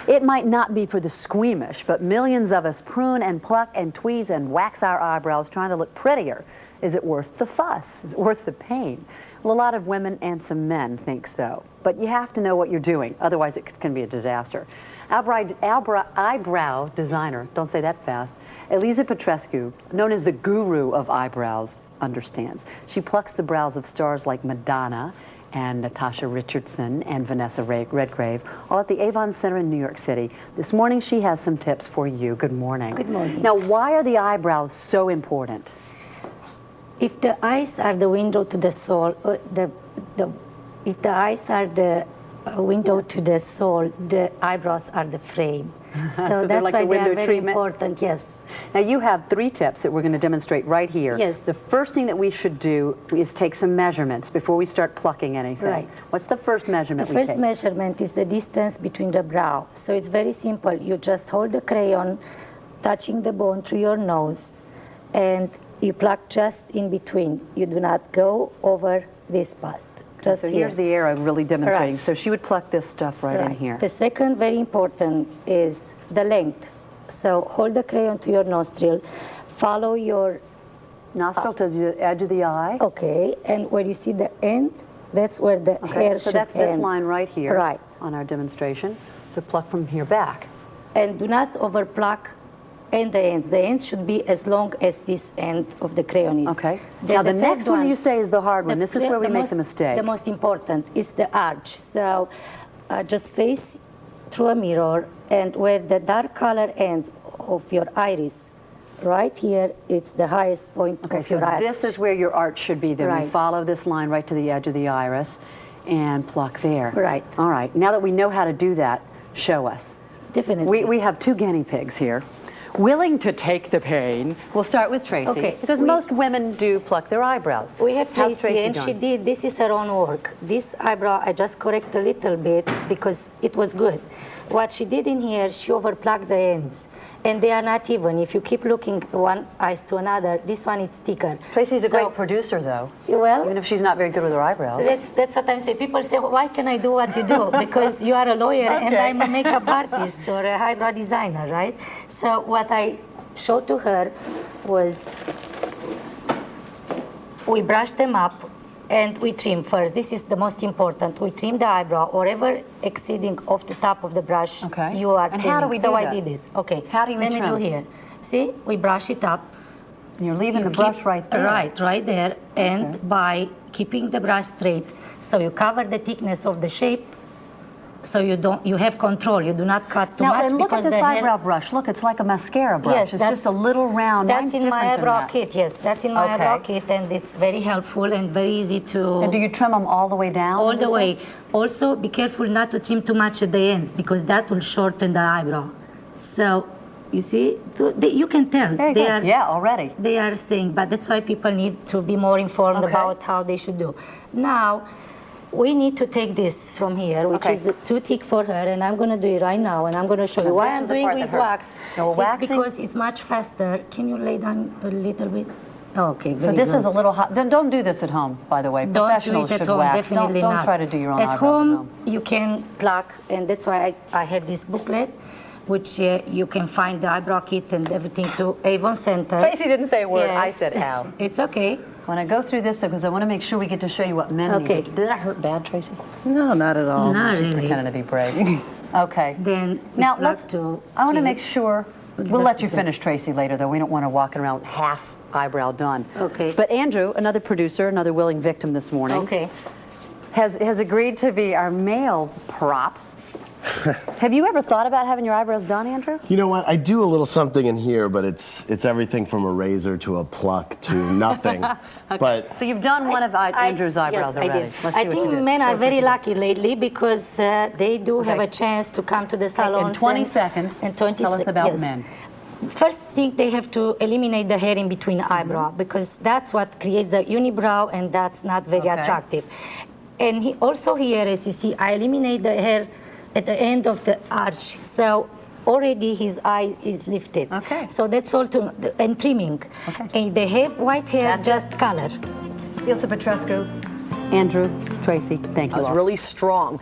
It might not be for the squeamish, but millions of us prune and pluck and tweeze and wax our eyebrows trying to look prettier. Is it worth the fuss? Is it worth the pain? Well, a lot of women and some men think so. But you have to know what you're doing, otherwise it can be a disaster. Eyebrow designer, don't say that fast, Eliza CBS, known as the guru of eyebrows, understands. She plucks the brows of stars like Madonna and Natasha Richardson and Vanessa Redgrave, all at the Avon Center in New York City. This morning she has some tips for you. Good morning. Good morning. Now, why are the eyebrows so important? If the eyes are the window to the soul, if the eyes are the window to the soul, the eyebrows are the frame. So that's like why the they are window very treatment? important, yes. Now, you have 3 tips that we're going to demonstrate right here. Yes. The first thing that we should do is take some measurements before we start plucking anything. Right. What's the first measurement The we first take? measurement is the distance between the brow. So it's very simple. You just hold the crayon, touching the bone through your nose, and you pluck just in between. You do not go over this bust. Just so here. here's the arrow really demonstrating. Right. So she would pluck this stuff right in here. The second, very important, is the length. So hold the crayon to your nostril, follow your Nostril to the edge of the eye. okay, and where you see the end, that's where the hair so should that's this end. line right here. Right. On our demonstration. So pluck from here back. And do not over pluck and the ends. The ends should be as long as this end of the crayon is. Okay. Then Now the third next one you say is the hard one. This is where we make the mistake. The most important is the arch. So just face through a mirror, and where the dark color ends of your iris, right here, it's the highest point of your arch. This is where your arch should be. Then we Right. follow this line right to the edge of the iris and pluck there. Right. All right. Now that we know how to do that, show us. Definitely. We have 2 guinea pigs here. Willing to take the pain. We'll start with Tracy. Okay, Because most women do pluck their eyebrows. We have How's Tracy, and doing? she did, this is her own work. This eyebrow, I just correct a little bit because it was good. What she did in here, she overplucked the ends, and they are not even. If you keep looking one eyes to another, this one is thicker. Tracy's a So- great producer, though. Well, Even if she's not very good with her eyebrows. that's what I'm saying. People say, why can I do what you do? Because you are a lawyer and Okay. I'm a makeup artist or a eyebrow designer, right? So what I showed to her was we brush them up and we trim first. This is the most important. We trim the eyebrow, whatever exceeding off the top of the brush, Okay. you are And trimming. how do we so do I that? did this. Okay. How do you Let me trim? do here. See, we brush it up. And you're leaving You the brush keep- right there. right there. And by keeping the brush straight, so you cover the thickness of the shape, so you have control. You do not cut too Now, much and look at because this the hair. eyebrow brush. Look, it's like a mascara brush. Yes, it's just a little round. That's Mine's in my different than eyebrow that. kit. Yes, that's in my Okay. eyebrow kit, and it's very helpful and very easy to. And do you trim them all the way down? all would you the say? way. Also, be careful not to trim too much at the ends because that will shorten the eyebrow. So, you see, you can tell Very they good. are. Yeah, already. They are saying, but that's why people need to be more informed Okay. about how they should do. Now, we need to take this from here, which Okay. is too thick for her, and I'm going to do it right now, and I'm going to show you why this I'm is the doing part with that hurts. wax. No, It's waxing- because it's much faster. Can you lay down a little bit? Okay, So very this good. is a little hot. Then don't do this at home, by the way. Don't do Professionals it at should home, wax. definitely don't not. try to do your own at eyebrows home, at home. you can pluck, and that's why I had this booklet, which you can find the eyebrow kit and everything to Avon Center. Tracy didn't say a word. I Yes. said ow. It's okay. When I go through this, though, because I want to make sure we get to show you what men Okay. need. Did that hurt bad, Tracy? No, not at all. Not She's really. pretending to be brave. Okay. Then we Now, pluck let's. to I want to keep- make sure. We'll Just let you a sec. finish, Tracy, later, though. We don't want her walking around half eyebrow done. Okay. But Andrew, another producer, another willing victim this morning, Okay. has agreed to be our male prop. Have you ever thought about having your eyebrows done, Andrew? You know what? I do a little something in here, but it's everything from a razor to a pluck to nothing. But So you've done one of Andrew's eyebrows yes, I already. did. Let's I see what think you did. men Show are us what very you did. lucky lately because they do have Okay. a chance to come to the salon. In 20 seconds, tell us about men. First thing, they have to eliminate the hair in between eyebrow because that's what creates the unibrow, and that's not very Okay. attractive. And also here, as you see, I eliminate the hair at the end of the arch. So already his eye is lifted. Okay. So that's all to, and trimming. Okay. And they have white hair, That's just color. Eliza CBS, Andrew, Tracy, thank you That was all. really strong.